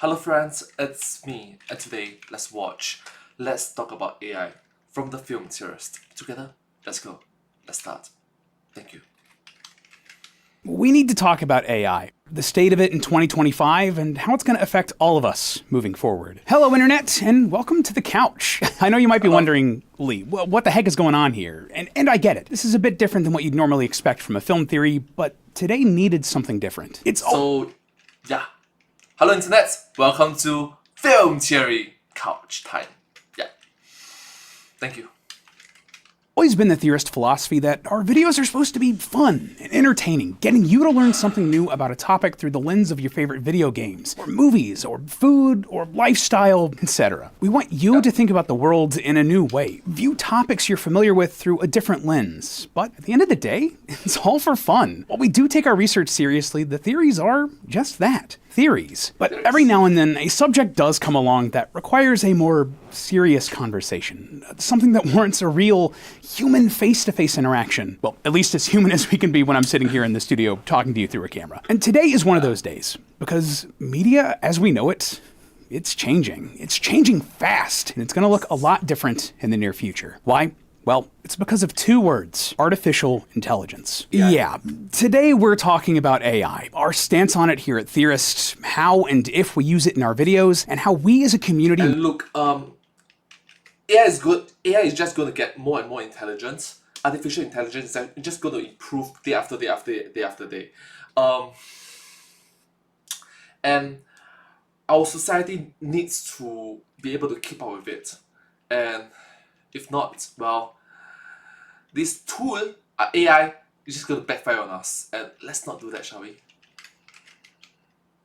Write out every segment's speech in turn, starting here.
Hello friends, it's me, and today let's talk about AI from the film theorist. Together, let's go. Let's start. Thank you. We need to talk about AI, the state of it in 2025, and how it's going to affect all of us moving forward. Hello, Internet, and welcome to the couch. I know you might be wondering, Lee, what the heck is going on here? And I get it. This is a bit different than what you'd normally expect from a film theory, but today needed something different. Hello Internet, welcome to Film Theory Couch Time. Yeah. Thank you. Always been the theorist philosophy that our videos are supposed to be fun and entertaining, getting you to learn something new about a topic through the lens of your favorite video games, or movies, or food, or lifestyle, etc. We want you to think about the world in a new way, view topics you're familiar with through a different lens. But at the end of the day, it's all for fun. While we do take our research seriously, the theories are just that. Theories. But every now and then, a subject does come along that requires a more serious conversation. Something that warrants a real human face-to-face interaction. Well, at least as human as we can be when I'm sitting here in the studio talking to you through a camera. And today is one of those days. Because media, as we know it, it's changing. It's changing fast. And it's going to look a lot different in the near future. Why? Well, it's because of two words: artificial intelligence. Yeah, today we're talking about AI, our stance on it here at Theorist, how and if we use it in our videos, and how we as a community... And look, AI is good. AI is just going to get more and more intelligent. Artificial intelligence is just going to improve day after day after day after day. And our society needs to be able to keep up with it. And if not, well, this tool, AI, is just going to backfire on us. And let's not do that, shall we?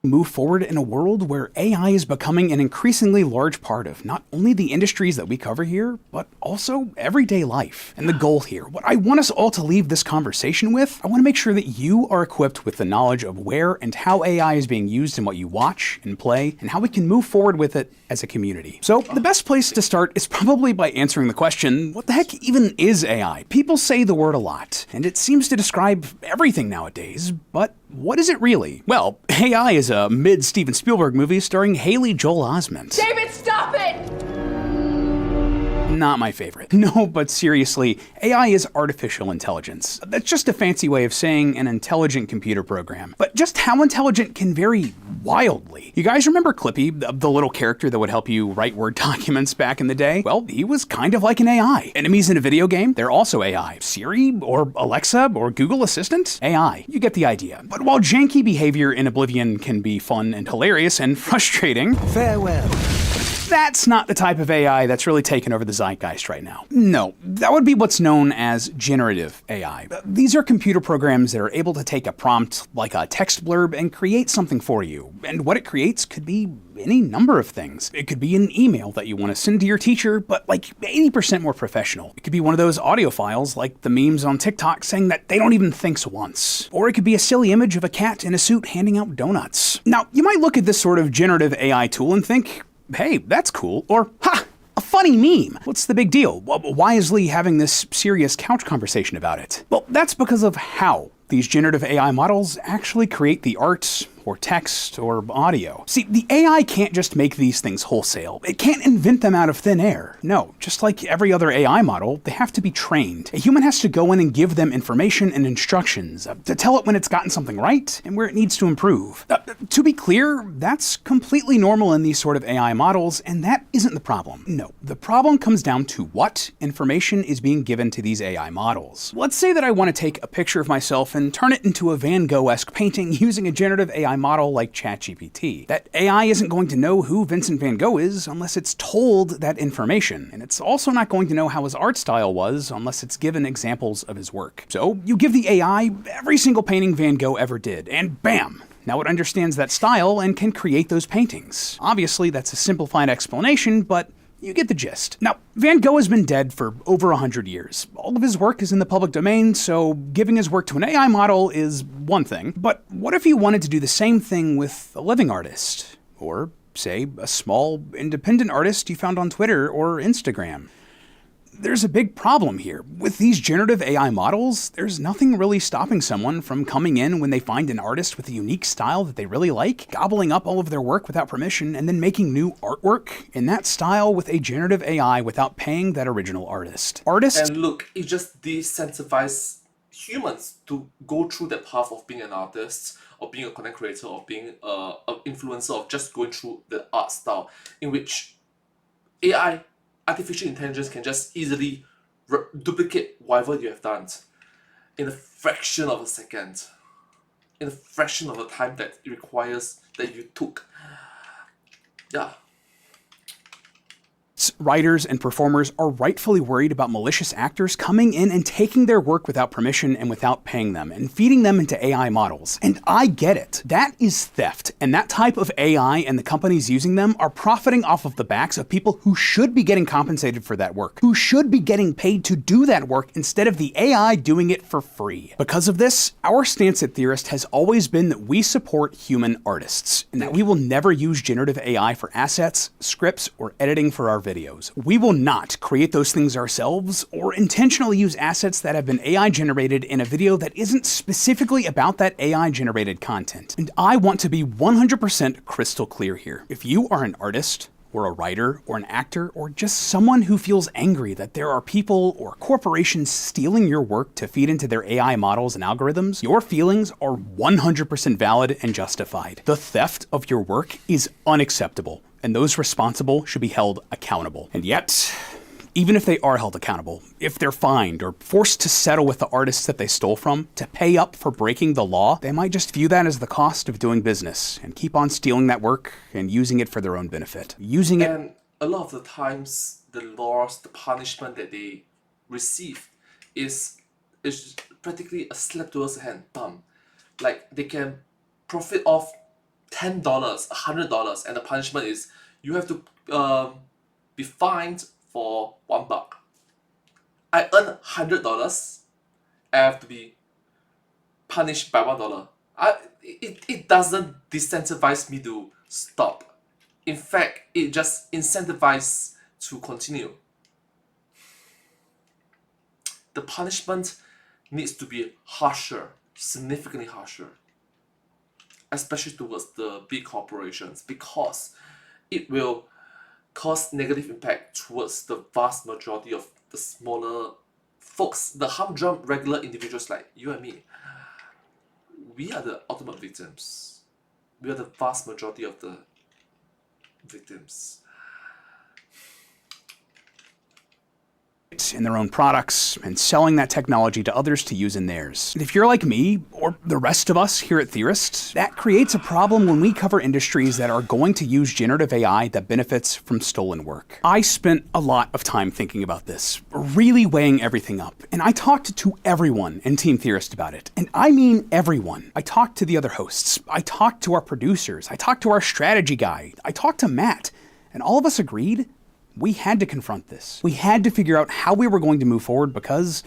Move forward in a world where AI is becoming an increasingly large part of not only the industries that we cover here, but also everyday life. And the goal here, what I want us all to leave this conversation with, I want to make sure that you are equipped with the knowledge of where and how AI is being used in what you watch and play, and how we can move forward with it as a community. So the best place to start is probably by answering the question, what the heck even is AI? People say the word a lot, and it seems to describe everything nowadays, but what is it really? Well, AI is a mid-Steven Spielberg movie starring Haley Joel Osment. David, stop it! Not my favorite. No, but seriously, AI is artificial intelligence. That's just a fancy way of saying an intelligent computer program. But just how intelligent can vary wildly. You guys remember Clippy, the little character that would help you write Word documents back in the day? Well, he was kind of like an AI. Enemies in a video game, they're also AI. Siri, or Alexa, or Google Assistant? AI. You get the idea. But while janky behavior in Oblivion can be fun and hilarious and frustrating, farewell. That's not the type of AI that's really taken over the zeitgeist right now. No, that would be what's known as generative AI. These are computer programs that are able to take a prompt, like a text blurb, and create something for you. And what it creates could be any number of things. It could be an email that you want to send to your teacher, but like 80% more professional. It could be one of those audio files, like the memes on TikTok saying that they don't even think once. Or it could be a silly image of a cat in a suit handing out donuts. Now, you might look at this sort of generative AI tool and think, hey, that's cool, or, ha, a funny meme. What's the big deal? Why is Lee having this serious couch conversation about it? Well, that's because of how these generative AI models actually create the art, or text, or audio. See, the AI can't just make these things wholesale. It can't invent them out of thin air. No, just like every other AI model, they have to be trained. A human has to go in and give them information and instructions to tell it when it's gotten something right and where it needs to improve. To be clear, that's completely normal in these sort of AI models, and that isn't the problem. No, the problem comes down to what information is being given to these AI models. Let's say that I want to take a picture of myself and turn it into a Van Gogh-esque painting using a generative AI model like ChatGPT. That AI isn't going to know who Vincent van Gogh is unless it's told that information, and it's also not going to know how his art style was unless it's given examples of his work. So you give the AI every single painting Van Gogh ever did, and bam! Now it understands that style and can create those paintings. Obviously, that's a simplified explanation, but you get the gist. Now, Van Gogh has been dead for over 100 years. All of his work is in the public domain, so giving his work to an AI model is one thing. But what if you wanted to do the same thing with a living artist? Or, say, a small, independent artist you found on Twitter or Instagram? there's a big problem here. With these generative AI models, there's nothing really stopping someone from coming in when they find an artist with a unique style that they really like, gobbling up all of their work without permission, and then making new artwork in that style with a generative AI without paying that original artist. Artists And look, it just decentralizes humans to go through that path of being an artist, or being a content creator, or being an influencer, of just going through the art style, in which AI, artificial intelligence, can just easily duplicate whatever you have done in a fraction of a second, in a fraction of the time that it requires that you took. Yeah. writers, and performers are rightfully worried about malicious actors coming in and taking their work without permission and without paying them, and feeding them into AI models. And I get it. That is theft. And that type of AI and the companies using them are profiting off of the backs of people who should be getting compensated for that work, who should be getting paid to do that work instead of the AI doing it for free. Because of this, our stance at Theorist has always been that we support human artists, and that we will never use generative AI for assets, scripts, or editing for our videos. We will not create those things ourselves or intentionally use assets that have been AI generated in a video that isn't specifically about that AI generated content. And I want to be 100% crystal clear here. If you are an artist, or a writer, or an actor, or just someone who feels angry that there are people or corporations stealing your work to feed into their AI models and algorithms, your feelings are 100% valid and justified. The theft of your work is unacceptable, and those responsible should be held accountable. And yet, even if they are held accountable, if they're fined or forced to settle with the artists that they stole from to pay up for breaking the law, they might just view that as the cost of doing business and keep on stealing that work and using it for their own benefit. And a lot of the times, the laws, the punishment that they receive is practically a slap towards the hand, bam. Like, they can profit off $10, $100, and the punishment is you have to be fined for $1. I earn $100, I have to be punished by $1. It doesn't disincentivize me to stop. In fact, it just incentivizes to continue. The punishment needs to be harsher, significantly harsher, especially towards the big corporations, because it will cause negative impact towards the vast majority of the smaller folks, the humdrum regular individuals like you and me. We are the ultimate victims. We are the vast majority of the victims. In their own products and selling that technology to others to use in theirs. And if you're like me, or the rest of us here at Theorist, that creates a problem when we cover industries that are going to use generative AI that benefits from stolen work. I spent a lot of time thinking about this, really weighing everything up, and I talked to everyone in Team Theorist about it. And I mean everyone. I talked to the other hosts, I talked to our producers, I talked to our strategy guy, I talked to Matt, and all of us agreed we had to confront this. We had to figure out how we were going to move forward, because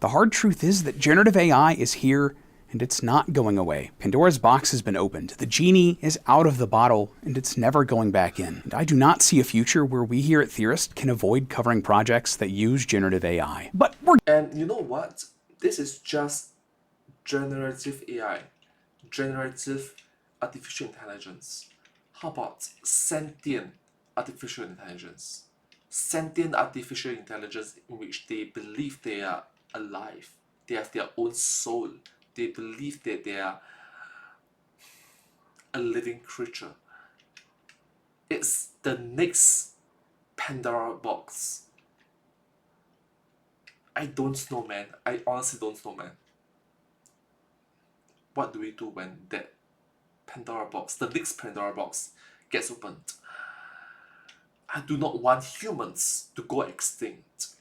the hard truth is that generative AI is here and it's not going away. Pandora's box has been opened. The genie is out of the bottle and it's never going back in. And I do not see a future where we here at Theorist can avoid covering projects that use generative AI. But we're... And you know what? This is just generative AI, generative artificial intelligence. How about sentient artificial intelligence? Sentient artificial intelligence in which they believe they are alive, they have their own soul, they believe that they are a living creature. It's the next Pandora box. I don't know, man. I honestly don't know, man. What do we do when that Pandora box, the next Pandora box, gets opened? I do not want humans to go extinct.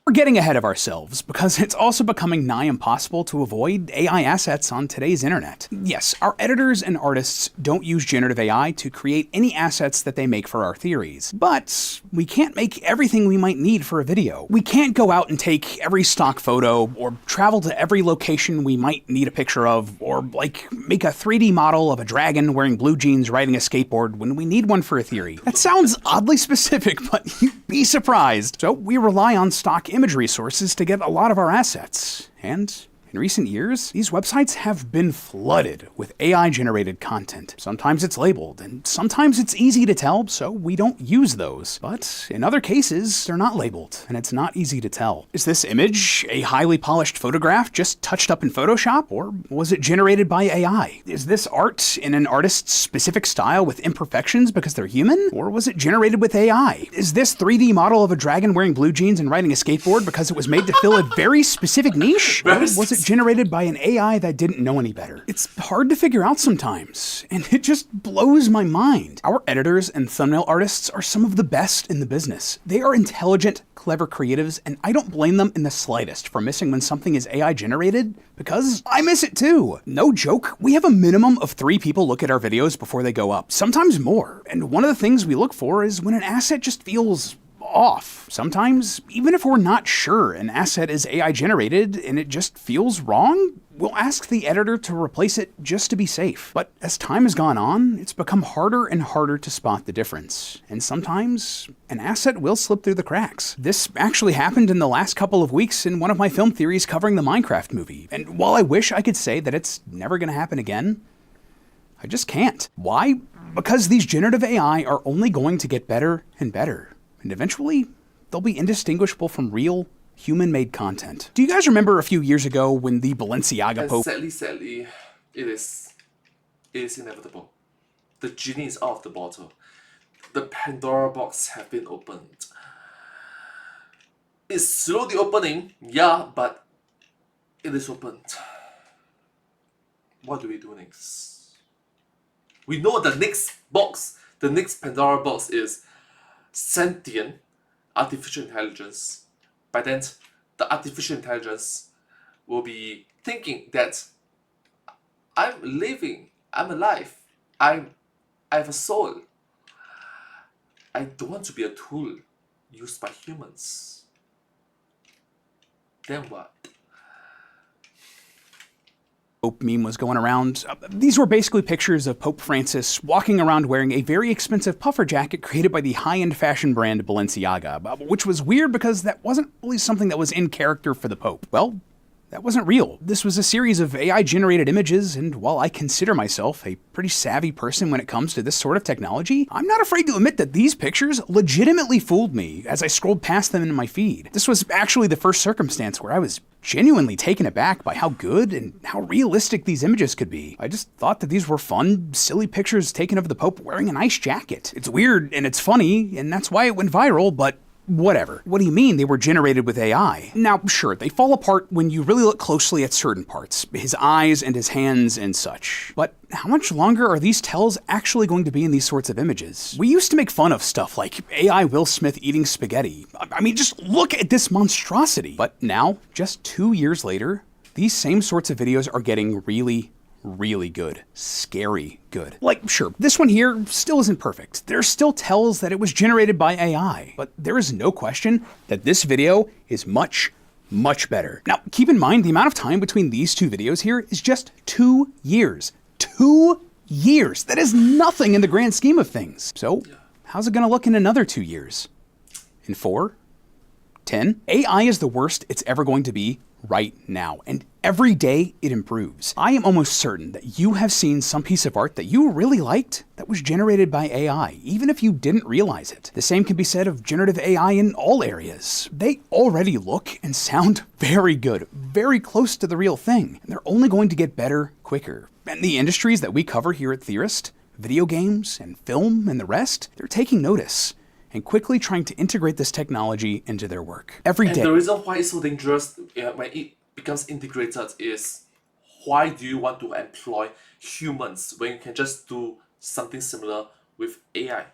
We're getting ahead of ourselves because it's also becoming nigh impossible to avoid AI assets on today's internet. Yes, our editors and artists don't use generative AI to create any assets that they make for our theories, but we can't make everything we might need for a video. We can't go out and take every stock photo or travel to every location we might need a picture of, or like make a 3D model of a dragon wearing blue jeans riding a skateboard when we need one for a theory. That sounds oddly specific, but you'd be surprised. So we rely on stock image resources to get a lot of our assets. And in recent years, these websites have been flooded with AI-generated content. Sometimes it's labeled, and sometimes it's easy to tell, so we don't use those. But in other cases, they're not labeled, and it's not easy to tell. Is this image a highly polished photograph just touched up in Photoshop, or was it generated by AI? Is this art in an artist's specific style with imperfections because they're human, or was it generated with AI? Is this 3D model of a dragon wearing blue jeans and riding a skateboard because it was made to fill a very specific niche, or was it generated by an AI that didn't know any better? It's hard to figure out sometimes, and it just blows my mind. Our editors and thumbnail artists are some of the best in the business. They are intelligent, clever creatives, and I don't blame them in the slightest for missing when something is AI generated, because I miss it too. No joke, we have a minimum of 3 people look at our videos before they go up, sometimes more. And one of the things we look for is when an asset just feels off. Sometimes, even if we're not sure an asset is AI generated and it just feels wrong, we'll ask the editor to replace it just to be safe. But as time has gone on, it's become harder and harder to spot the difference. And sometimes, an asset will slip through the cracks. This actually happened in the last couple of weeks in one of my film theories covering the Minecraft movie. And while I wish I could say that it's never gonna happen again, I just can't. Why? Because these generative AI are only going to get better and better. And eventually, they'll be indistinguishable from real, human-made content. Do you guys remember a few years ago when the Balenciaga Pope... Sadly, it is inevitable. The genie is out of the bottle. The Pandora box have been opened. It's slowly opening, yeah, but it is opened. What do we do next? We know the next Pandora box is sentient artificial intelligence. By then, the artificial intelligence will be thinking that I'm living, I'm alive, I have a soul. I don't want to be a tool used by humans. Then what? Pope meme was going around. These were basically pictures of Pope Francis walking around wearing a very expensive puffer jacket created by the high-end fashion brand Balenciaga, which was weird because that wasn't really something that was in character for the Pope. Well, that wasn't real. This was a series of AI-generated images, and while I consider myself a pretty savvy person when it comes to this sort of technology, I'm not afraid to admit that these pictures legitimately fooled me as I scrolled past them in my feed. This was actually the first circumstance where I was genuinely taken aback by how good and how realistic these images could be. I just thought that these were fun, silly pictures taken of the Pope wearing a nice jacket. It's weird and it's funny, and that's why it went viral, but whatever. What do you mean they were generated with AI? Now, sure, they fall apart when you really look closely at certain parts, his eyes and his hands and such. But how much longer are these tells actually going to be in these sorts of images? We used to make fun of stuff like AI Will Smith eating spaghetti. I mean, just look at this monstrosity. But now, just 2 years later, these same sorts of videos are getting really good. Scary good. Like, sure, this one here still isn't perfect. There still tells that it was generated by AI, but there is no question that this video is much better. Now, keep in mind the amount of time between these 2 videos here is just 2 years. 2 years! That is nothing in the grand scheme of things. So, how's it gonna look in another 2 years? In 4? 10? AI is the worst it's ever going to be right now, and every day it improves. I am almost certain that you have seen some piece of art that you really liked that was generated by AI, even if you didn't realize it. The same can be said of generative AI in all areas. They already look and sound very good, very close to the real thing, and they're only going to get better quicker. And the industries that we cover here at Theorist, video games and film and the rest, they're taking notice and quickly trying to integrate this technology into their work. Every day. And the reason why it's so dangerous when it becomes integrated is, why do you want to employ humans when you can just do something similar with AI?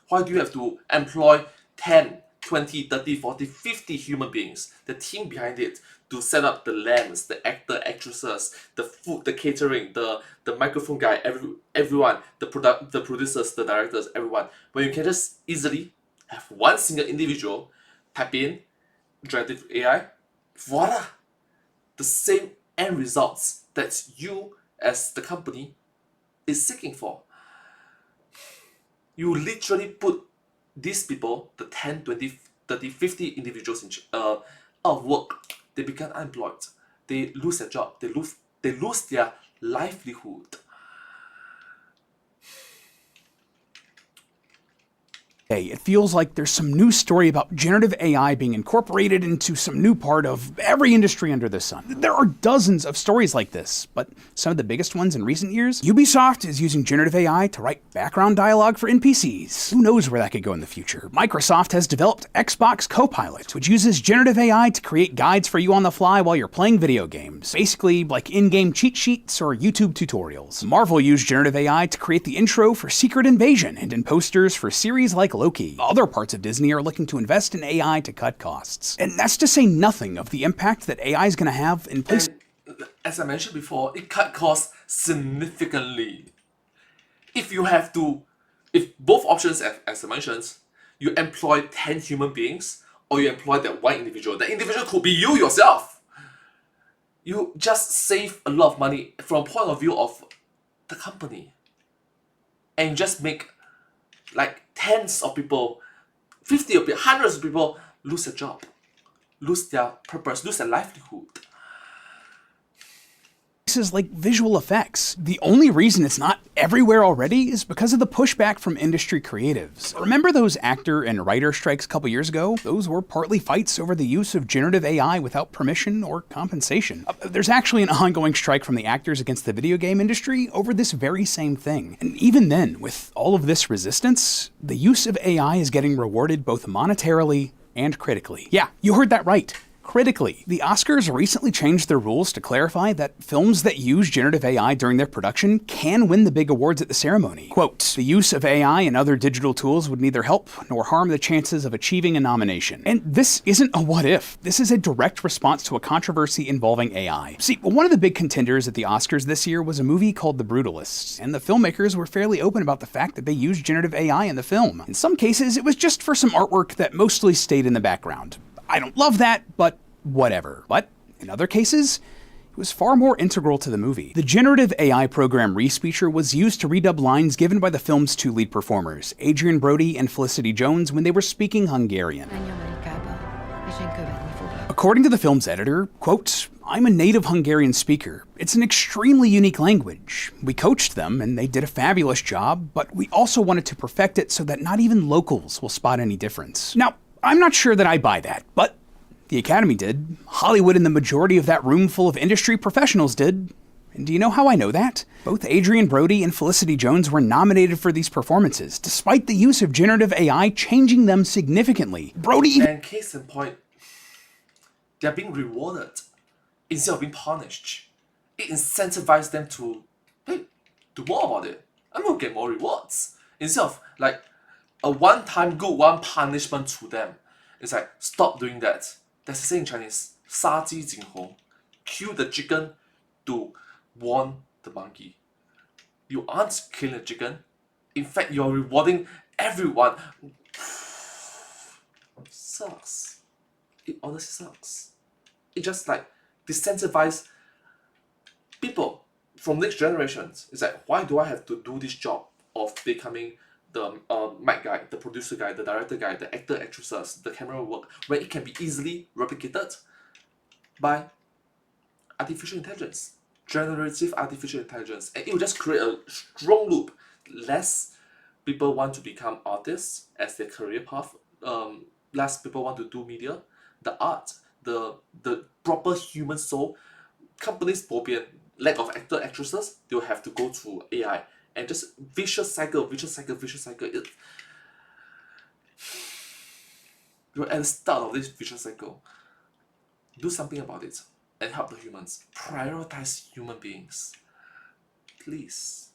Why do you have to employ 10, 20, 30, 40, 50 human beings, the team behind it, to set up the lamps, the actor, actresses, the food, the catering, the microphone guy, everyone, the producers, the directors, everyone. When you can just easily have one single individual type in generative AI, voila, the same end results that you as the company is seeking for. You literally put these people, the 10, 20, 30, 50 individuals out of work. They become unemployed. They lose their job. They lose their livelihood. It feels like there's some new story about generative AI being incorporated into some new part of every industry under the sun. There are dozens of stories like this, but some of the biggest ones in recent years, Ubisoft is using generative AI to write background dialogue for NPCs. Who knows where that could go in the future? Microsoft has developed Xbox Copilot, which uses generative AI to create guides for you on the fly while you're playing video games. Basically, like in-game cheat sheets or YouTube tutorials. Marvel used generative AI to create the intro for Secret Invasion and in posters for series like Loki. Other parts of Disney are looking to invest in AI to cut costs. And that's to say nothing of the impact that AI is going to have in places. As I mentioned before, it cut costs significantly. If both options, as I mentioned, you employ 10 human beings, or you employ that one individual, that individual could be you yourself. You just save a lot of money from a point of view of the company. And just make like tens of people, 50 of people, hundreds of people lose their job, lose their purpose, lose their livelihood. Like visual effects. The only reason it's not everywhere already is because of the pushback from industry creatives. Remember those actor and writer strikes a couple years ago? Those were partly fights over the use of generative AI without permission or compensation. There's actually an ongoing strike from the actors against the video game industry over this very same thing. And even then, with all of this resistance, the use of AI is getting rewarded both monetarily and critically. Yeah, you heard that right. Critically, the Oscars recently changed their rules to clarify that films that use generative AI during their production can win the big awards at the ceremony. Quote, the use of AI and other digital tools would neither help nor harm the chances of achieving a nomination. And this isn't a what if. This is a direct response to a controversy involving AI. See, one of the big contenders at the Oscars this year was a movie called The Brutalists, and the filmmakers were fairly open about the fact that they used generative AI in the film. In some cases, it was just for some artwork that mostly stayed in the background. I don't love that, but whatever. But in other cases, it was far more integral to the movie. The generative AI program re-speecher was used to redub lines given by the film's two lead performers, Adrian Brody and Felicity Jones, when they were speaking Hungarian. According to the film's editor, quote, I'm a native Hungarian speaker. It's an extremely unique language. We coached them, and they did a fabulous job, but we also wanted to perfect it so that not even locals will spot any difference. Now, I'm not sure that I buy that, but the Academy did. Hollywood and the majority of that room full of industry professionals did. And do you know how I know that? Both Adrian Brody and Felicity Jones were nominated for these performances, despite the use of generative AI changing them significantly. Brody... And case in point, they're being rewarded instead of being punished. It incentivizes them to, hey, do more about it. I'm gonna get more rewards. Instead of like a one-time good one punishment to them. It's like, stop doing that. There's a saying in Chinese, 杀鸡儆猴, kill the chicken to warn the monkey. You aren't killing the chicken. In fact, you're rewarding everyone. Sucks. It honestly sucks. It just like disincentivizes people from next generations. It's like, why do I have to do this job of becoming the mic guy, the producer guy, the director guy, the actor, actresses, the camera work, when it can be easily replicated by artificial intelligence, generative artificial intelligence, and it will just create a strong loop. Less people want to become artists as their career path. Less people want to do media, the art, the proper human soul. Companies bobian, lack of actor, actresses, they'll have to go to AI. And just vicious cycle. You're at the start of this vicious cycle. Do something about it and help the humans. Prioritize human beings. Please.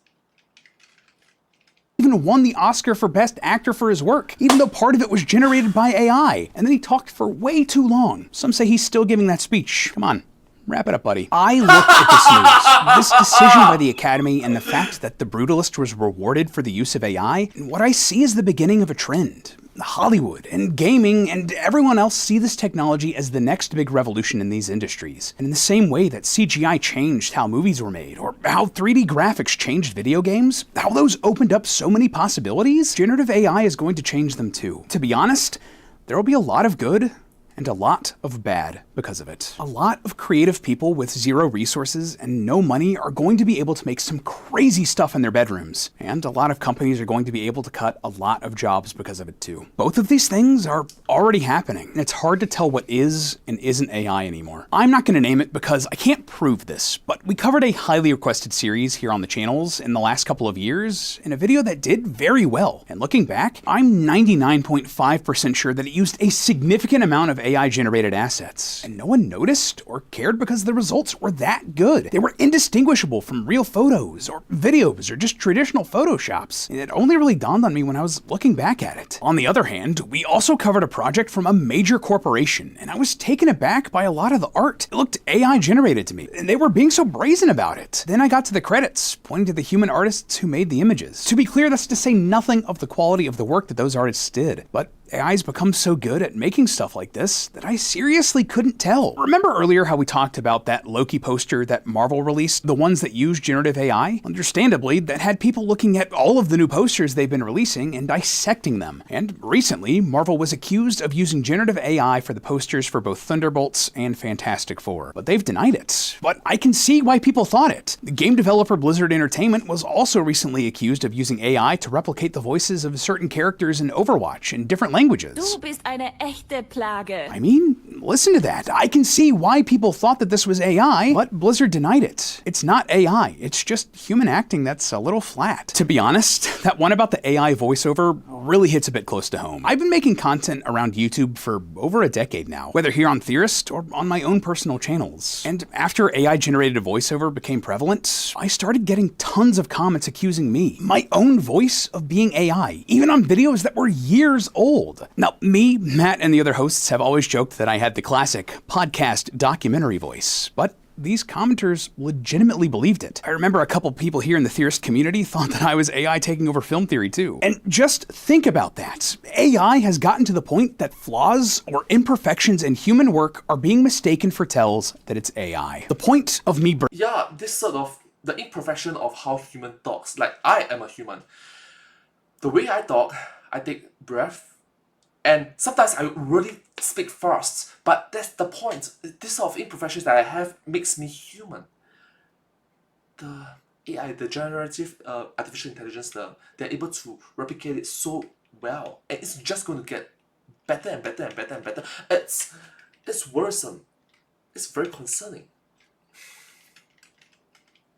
Even even won the Oscar for Best Actor for his work, even though part of it was generated by AI. And then he talked for way too long. Some say he's still giving that speech. Come on. Wrap it up, buddy. I looked at this news, this decision by the Academy, and the fact that The Brutalist was rewarded for the use of AI, and what I see is the beginning of a trend. Hollywood and gaming and everyone else see this technology as the next big revolution in these industries. And in the same way that CGI changed how movies were made, or how 3D graphics changed video games, how those opened up so many possibilities, generative AI is going to change them too. To be honest, there will be a lot of good and a lot of bad because of it. A lot of creative people with zero resources and no money are going to be able to make some crazy stuff in their bedrooms, and a lot of companies are going to be able to cut a lot of jobs because of it too. Both of these things are already happening, and it's hard to tell what is and isn't AI anymore. I'm not going to name it because I can't prove this, but we covered a highly requested series here on the channels in the last couple of years in a video that did very well. And looking back, I'm 99.5% sure that it used a significant amount of AI-generated assets, and no one noticed or cared because the results were that good. They were indistinguishable from real photos or videos or just traditional photoshops. It only really dawned on me when I was looking back at it. On the other hand, we also covered a project from a major corporation, and I was taken aback by a lot of the art. It looked AI-generated to me, and they were being so brazen about it. Then I got to the credits, pointing to the human artists who made the images. To be clear, that's to say nothing of the quality of the work that those artists did, but AI's become so good at making stuff like this that I seriously couldn't tell. Remember earlier how we talked about that Loki poster that Marvel released, the ones that use generative AI? Understandably, that had people looking at all of the new posters they've been releasing and dissecting them. And recently, Marvel was accused of using generative AI for the posters for both Thunderbolts and Fantastic Four, but they've denied it. But I can see why people thought it. The game developer Blizzard Entertainment was also recently accused of using AI to replicate the voices of certain characters in Overwatch in different languages. Du bist eine echte Plage. I mean, listen to that. I can see why people thought that this was AI, but Blizzard denied it. It's not AI, it's just human acting that's a little flat. To be honest, that one about the AI voiceover really hits a bit close to home. I've been making content around YouTube for over a decade now, whether here on Theorist or on my own personal channels. And after AI-generated voiceover became prevalent, I started getting tons of comments accusing me, my own voice, of being AI, even on videos that were years old. Now, me, Matt, and the other hosts have always joked that I had the classic podcast documentary voice, but these commenters legitimately believed it. I remember a couple people here in the Theorist community thought that I was AI taking over film theory too. And just think about that. AI has gotten to the point that flaws or imperfections in human work are being mistaken for tells that it's AI. The point of me This sort of the imperfection of how human talks. Like, I am a human. The way I talk, I take breath, and sometimes I really speak fast, but that's the point. This sort of imperfections that I have makes me human. The AI, the generative artificial intelligence, they're able to replicate it so well, and it's just going to get better and better and better and better. It's worrisome. It's very concerning.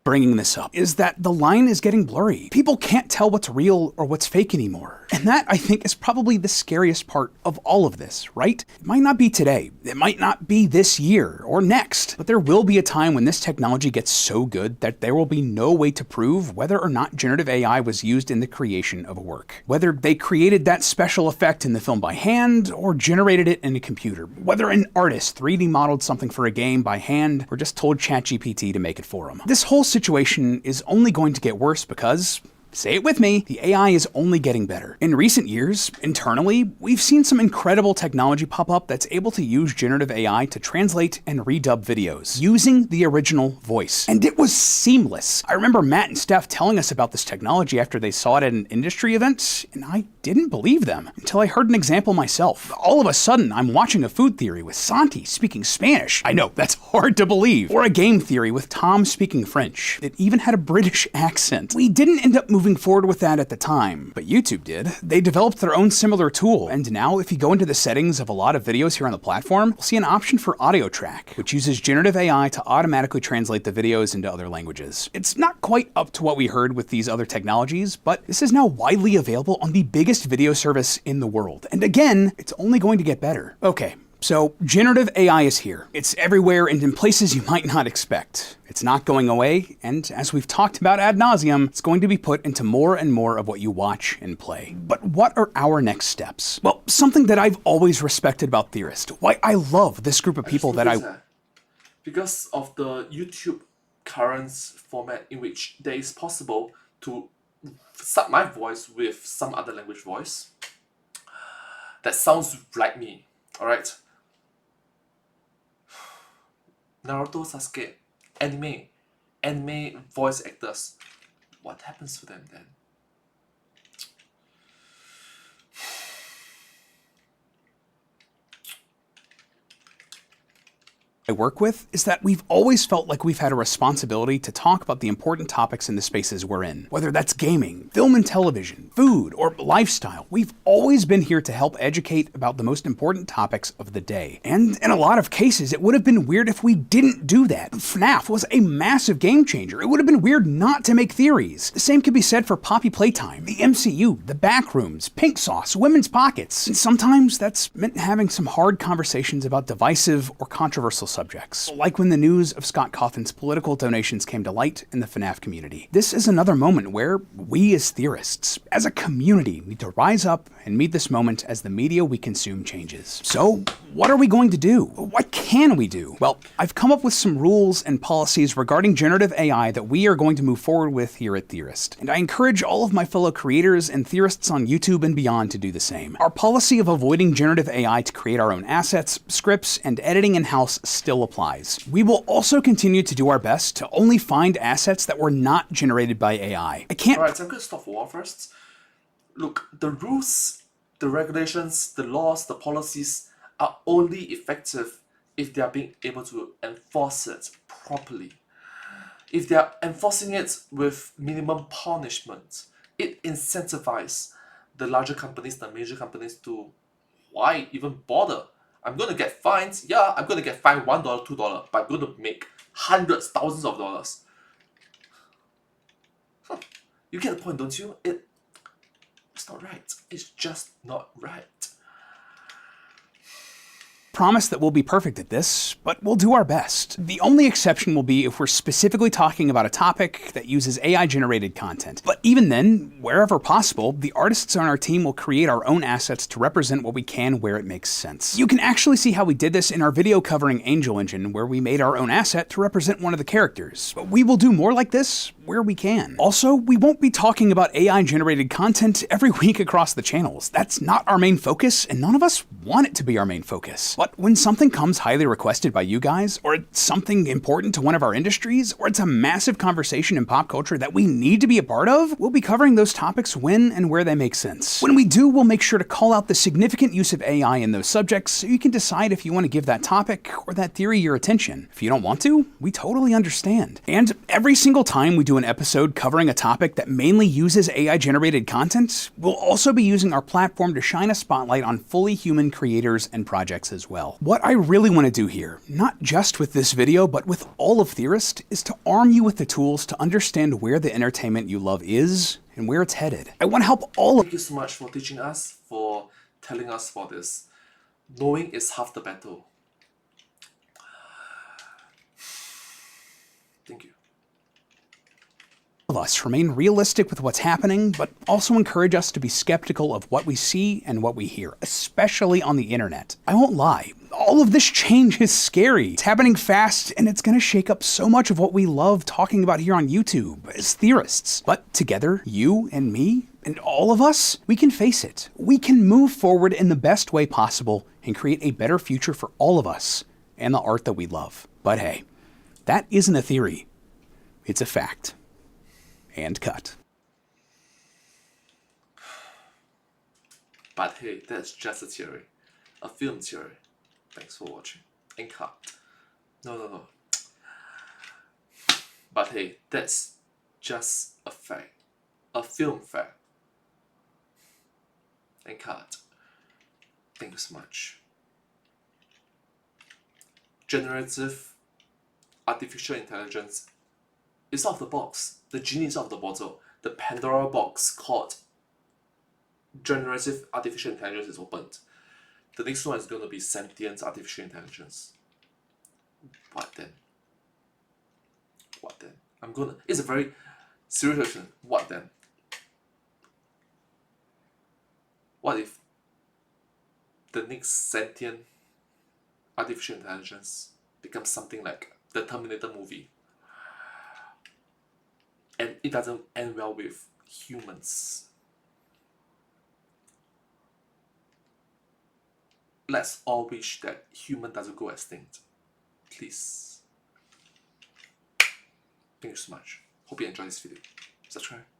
Bringing this up is that the line is getting blurry. People can't tell what's real or what's fake anymore. And that, I think, is probably the scariest part of all of this, right? It might not be today, it might not be this year or next, but there will be a time when this technology gets so good that there will be no way to prove whether or not generative AI was used in the creation of a work. Whether they created that special effect in the film by hand or generated it in a computer. Whether an artist 3D modeled something for a game by hand or just told ChatGPT to make it for them. This whole situation is only going to get worse because, say it with me, the AI is only getting better. In recent years, internally, we've seen some incredible technology pop up that's able to use generative AI to translate and redub videos using the original voice. And it was seamless. I remember Matt and Steph telling us about this technology after they saw it at an industry event, and I didn't believe them until I heard an example myself. All of a sudden, I'm watching a food theory with Santi speaking Spanish. I know, that's hard to believe. Or a game theory with Tom speaking French. It even had a British accent. We didn't end up moving forward with that at the time, but YouTube did. They developed their own similar tool, and now if you go into the settings of a lot of videos here on the platform, you'll see an option for audio track, which uses generative AI to automatically translate the videos into other languages. It's not quite up to what we heard with these other technologies, but this is now widely available on the biggest video service in the world. And again, it's only going to get better. Okay, So, generative AI is here. It's everywhere and in places you might not expect. It's not going away, and as we've talked about ad nauseum, it's going to be put into more and more of what you watch and play. But what are our next steps? Well, something that I've always respected about Theorist, why I love this group of people that because of the YouTube current format in which there is possible to start my voice with some other language voice that sounds like me, alright? Naruto, Sasuke, anime voice actors, what happens to them then? I work with is that we've always felt like we've had a responsibility to talk about the important topics in the spaces we're in. Whether that's gaming, film and television, food, or lifestyle, we've always been here to help educate about the most important topics of the day. And in a lot of cases, it would have been weird if we didn't do that. FNAF was a massive game changer. It would have been weird not to make theories. The same could be said for Poppy Playtime, the MCU, the Backrooms, Pink Sauce, Women's Pockets. And sometimes that's meant having some hard conversations about divisive or controversial subjects, like when the news of Scott Cawthon's political donations came to light in the FNAF community. This is another moment where we as theorists, as a community, need to rise up and meet this moment as the media we consume changes. So, what are we going to do? What can we do? Well, I've come up with some rules and policies regarding generative AI that we are going to move forward with here at Theorist, and I encourage all of my fellow creators and theorists on YouTube and beyond to do the same. Our policy of avoiding generative AI to create our own assets, scripts, and editing in-house still applies. We will also continue to do our best to only find assets that were not generated by AI. Alright, so I'm going to stop for a while first. Look, the rules, the regulations, the laws, the policies are only effective if they are being able to enforce it properly. If they are enforcing it with minimum punishment, it incentivizes the larger companies, the major companies to why even bother? I'm going to get fines. Yeah, I'm going to get fined $1, $2, but I'm going to make hundreds, thousands of dollars. Huh. You get the point, don't you? It's not right. It's just not right. Promise that we'll be perfect at this, but we'll do our best. The only exception will be if we're specifically talking about a topic that uses AI-generated content. But even then, wherever possible, the artists on our team will create our own assets to represent what we can where it makes sense. You can actually see how we did this in our video covering Angel Engine, where we made our own asset to represent one of the characters. But we will do more like this where we can. Also, we won't be talking about AI-generated content every week across the channels. That's not our main focus, and none of us want it to be our main focus. But when something comes highly requested by you guys, or it's something important to one of our industries, or it's a massive conversation in pop culture that we need to be a part of, we'll be covering those topics when and where they make sense. When we do, we'll make sure to call out the significant use of AI in those subjects so you can decide if you want to give that topic or that theory your attention. If you don't want to, we totally understand. And every single time we do an episode covering a topic that mainly uses AI-generated content, we'll also be using our platform to shine a spotlight on fully human creators and projects as well. What I really want to do here, not just with this video, but with all of Theorist, is to arm you with the tools to understand where the entertainment you love is and where it's headed. I want to help all of Thank you so much for teaching us, for telling us for this. Knowing is half the battle. Thank you. us remain realistic with what's happening, but also encourage us to be skeptical of what we see and what we hear, especially on the internet. I won't lie. All of this change is scary. It's happening fast, and it's going to shake up so much of what we love talking about here on YouTube as theorists. But together, you and me, and all of us, we can face it. We can move forward in the best way possible and create a better future for all of us and the art that we love. But hey, that isn't a theory. It's a fact. And cut. But hey, that's just a theory. A film theory. Thanks for watching. And cut. No. But hey, that's just a fact. A film fact. And cut. Thank you so much. Generative artificial intelligence is out of the box. The genie is out of the bottle. The Pandora box called generative artificial intelligence is opened. the next one is going to be sentient artificial intelligence. What then? What then? It's a very serious question. What then? What if the next sentient artificial intelligence becomes something like the Terminator movie, and it doesn't end well with humans? Let's all wish that human doesn't go extinct. Please. Thank you so much. Hope you enjoyed this video. Subscribe.